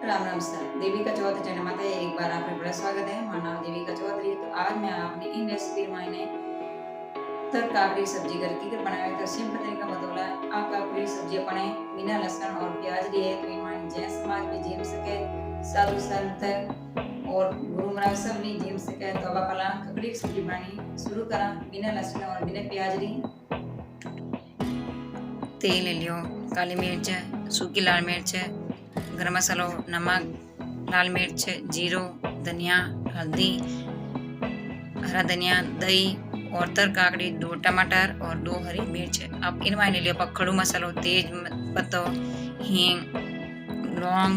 Ram Ram sir, Devika Chaudhary channel में एक बार आपका बड़ा स्वागत है। मेरा नाम देविका चौधरी। तो आज मैं आपने इन रेसिपी मायने तर काकड़ी सब्जी करके कर बनाया तो सिंपल तरीका बतौला है। आप काकड़ी सब्जी अपने बिना लहसुन और प्याज लिए तो इन मायने जैन समाज भी जीम सके, साधु संत और गुरु महाराज सब भी जीम सके। तो अब अपना काकड़ी सब्जी बनानी शुरू करा बिना लहसुन और बिना प्याज ली। तेल ले लियो, काली मिर्च, सूखी लाल मिर्च, गरम मसालो, नमक, लाल मिर्च, जीरो, धनिया, हल्दी, हरा धनिया, दही और तर काकड़ी, 2 टमाटर और 2 हरी मिर्च। अब इनमें ले लियो खड़ू मसालो, तेज पत्तो, हींग, लौंग,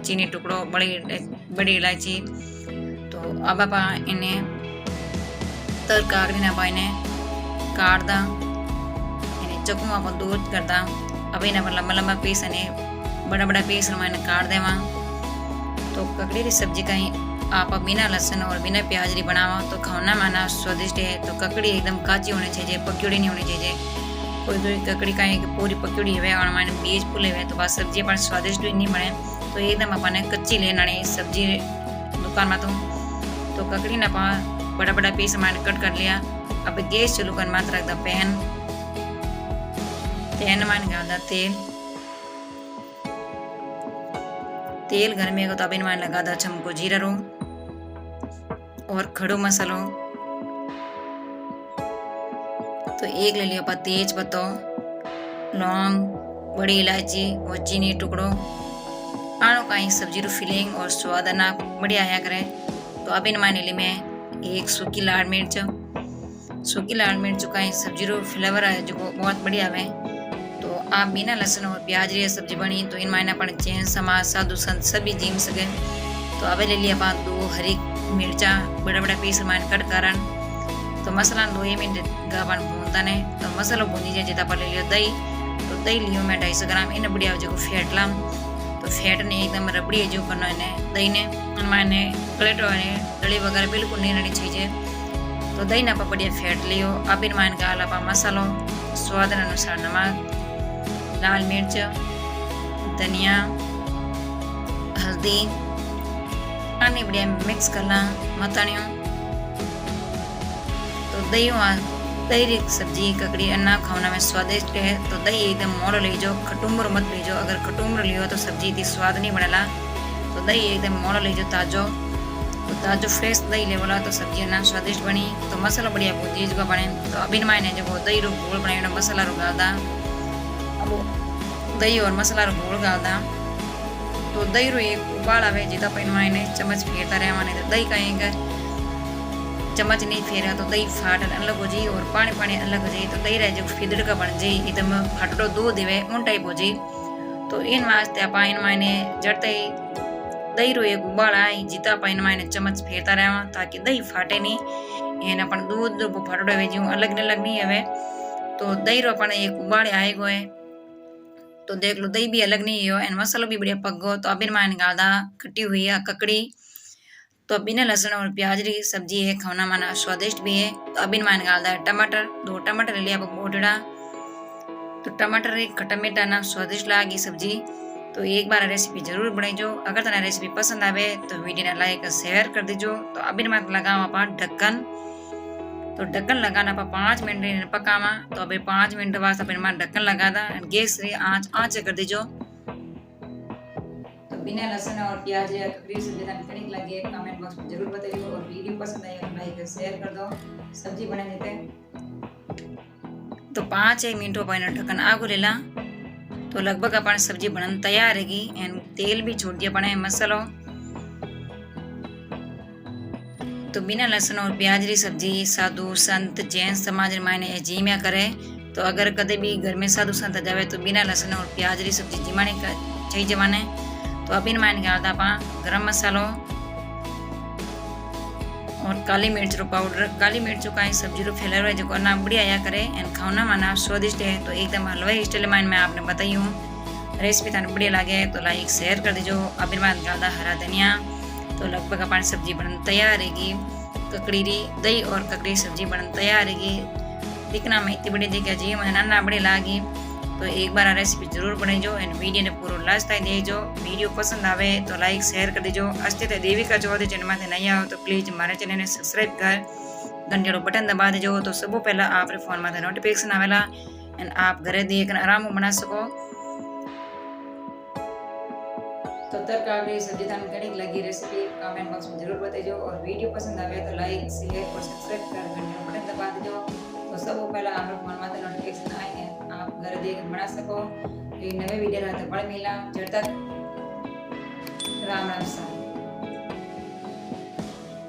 चीनी टुकड़ो, बड़ी इलायची। तो अब आप इन्हें तर काकड़ी ना पाइने काट दा, चक्कू आप दूध करता। अब इन लंबा लंबा पीस ने बड़ा बड़ा पीस मैंने काट देवा। तो ककड़ी की सब्जी कहीं आप बिना लहसुन और बिना प्याज बनावा तो खाना माना स्वादिष्ट है। तो ककड़ी एकदम काची होनी चाहिए, पकड़ी नहीं होनी चाहिए। कोई कोई ककड़ी कहीं पूरी पकड़ी हुए और मैंने बीज फूले हुए तो बस सब्जी अपन स्वादिष्ट भी नहीं बने। तो एकदम अपने कच्ची लेना सब्जी दुकान में। तो ककड़ी ना पा बड़ा बड़ा पीस मैंने कट कर लिया। अब गैस चालू कर मात्र रख दा पैन में डाल तेल गर्म है तो अब इनमें लगा दा चमको जीरा रो और खड़ो मसालो। तो एक ले लियो पा तेज पत्तो, लौंग, बड़ी इलायची और चीनी टुकड़ो। आनो कहीं सब्जी रो फीलिंग और स्वाद ना बढ़िया आया करे। तो अब इनमें ले ली मैं एक सूखी लाल मिर्च कहीं सब्जी रो फ्लेवर है जो बहुत बढ़िया है। तो आप बिना लहसुन और प्याज री सब्जी बनी तो इन मायने अपन जैन समाज साधु संत सभी जीम सके। तो अब ले लिया 2 हरी मिर्चा बड़ा बड़ा पीस मायने कट करन। तो मसाला 2 मिनट गावन भूनता ने। तो मसाला भूनी जाए जितना पर ले लियो दही। तो दही लियो मैं 250 ग्राम। इन बढ़िया जो फेट लाम तो फेट ने एकदम रबड़ी जो करना इन्हें दही ने मायने कलेटो ने दड़ी वगैरह बिल्कुल नहीं रहनी चाहिए। तो दही ना बढ़िया फेट लियो। अब इन मायने का अलावा मसालो, स्वाद अनुसार नमक, लाल मिर्च, धनिया, हल्दी आने बढ़िया मिक्स करना मतानियो। तो दही सब्जी ककड़ी अन्ना खाना में स्वादिष्ट है। तो दही एकदम मोड़ो लीजो, खटुम्बर मत लीजो। अगर खटुम्बर लियो तो सब्जी इतनी स्वाद नहीं बनेला। तो दही एकदम मोड़ो लीजो ताजो। तो ताजो फ्रेश दही ले बोला तो सब्जी अन्ना स्वादिष्ट बनी। तो मसाला बढ़िया भूजी जो बने। तो अब इन मायने जो दही रो घोल बनाई मसाला रो गादा। अब दही और मसाला रो घोल गादा। तो दही रो एक उबाल आवे जिता पर मायने चम्मच फेरता रहे माने। तो दही कहीं चम्मच नहीं फेरा तो दही फाट अलग हो जाए और पानी पानी अलग हो जाए। तो दही रह जो फिदड़ का बन जाए एकदम फाटड़ो दूध देवे उन टाइप हो जाए। तो इन वास्ते आप इन मायने जड़ते ही दही रो एक उबाल आई जिता आप इन मायने चम्मच फेरता रहे ताकि दही फाटे नहीं। इन अपन दूध फाटड़ो हुए जो अलग नहीं हवे। तो दही रो अपन एक उबाल आएगो है। तो देख लो दही भी अलग नहीं हो एंड मसालो भी बढ़िया पक गो। तो अब इन मायने गादा कटी हुई है ककड़ी। तो बिना लहसुन और प्याज री सब्जी है खाना माना स्वादिष्ट भी है। तो अब इन मायने गादा टमाटर 2 टमाटर लिया बोटड़ा। तो टमाटर एक खट्टा मीठा ना स्वादिष्ट लागी सब्जी। तो एक बार रेसिपी जरूर बनाइजो। अगर तना रेसिपी पसंद आवे तो वीडियो ने लाइक शेयर कर दीजो। तो अब इन मायने लगावा अपन ढक्कन। तो ढक्कन लगाना पर 5 मिनट पकावा। तो अभी 5 मिनट बाद अपन मां ढक्कन लगा दा गैस री आंच कर दीजो। तो बिना लहसुन और प्याज या ककड़ी सब्जी तनिक लगे कमेंट बॉक्स में जरूर बताइए। और वीडियो पसंद आई तो लाइक शेयर कर दो। सब्जी बना देते। तो 5 मिनट पर ढक्कन आगो लेला। तो लगभग अपन सब्जी बनन तैयार रहेगी। एंड तेल भी छोड़ दिया बने मसालो। तो बिना लहसुन और प्याज री सब्जी साधु संत जैन समाज मायने जीम्या करे। तो अगर कदे भी घर में साधु संत जावे तो बिना लहसुन और प्याज री सब्जी जिमाने चाहिए जमाने। तो अब इन मायने डालता पा गरम मसालो और काली मिर्च रो पाउडर। काली मिर्च का सब्जी रो फ्लेवर है जो करना बढ़िया आया करे एंड खाना माना स्वादिष्ट है। तो एकदम हलवाई स्टाइल मायने मैं आपने बताई हूँ। रेसिपी थाने बढ़िया लगे तो लाइक शेयर कर दीजो। अब इन मायने डालता हरा धनिया। तो लगभग अपन सब्जी बनन तैयार रहेगी। ककड़ी री दही और ककड़ी सब्जी बनन तैयार रहेगी। दिखना में इतनी बड़ी जगह जी मैंने ना बड़ी लागी। તો એક બાર આ રેસીપી જરૂર બનાવજો અને વિડીયોને પૂરો લાસ્ટ થાય દેજો. વિડીયો પસંદ આવે તો લાઈક શેર કરી દેજો. અસ્તિત્વ દેવિકા ચોધરી ચેનલમાંથી નહીં આવો તો પ્લીઝ મારા ચેનલને સબસ્ક્રાઈબ કર ઘંટીનો બટન દબા દેજો. તો સૌ પહેલાં આપણે ફોનમાંથી નોટિફિકેશન આવેલા અને આપ ઘરે દેખને આરામ બના શકો. तो तरकारी सब्जी थाने कड़ी लगी रेसिपी कमेंट बॉक्स में जरूर बताइए और वीडियो पसंद आवे तो लाइक शेयर और सब्सक्राइब कर घंटे बटन दबा दीजिए. तो सब पहला आप फोन में नोटिफिकेशन आए हैं आप घर देख बना सको. नवे वीडियो रहते बड़े मिला जब तक राम राम सा.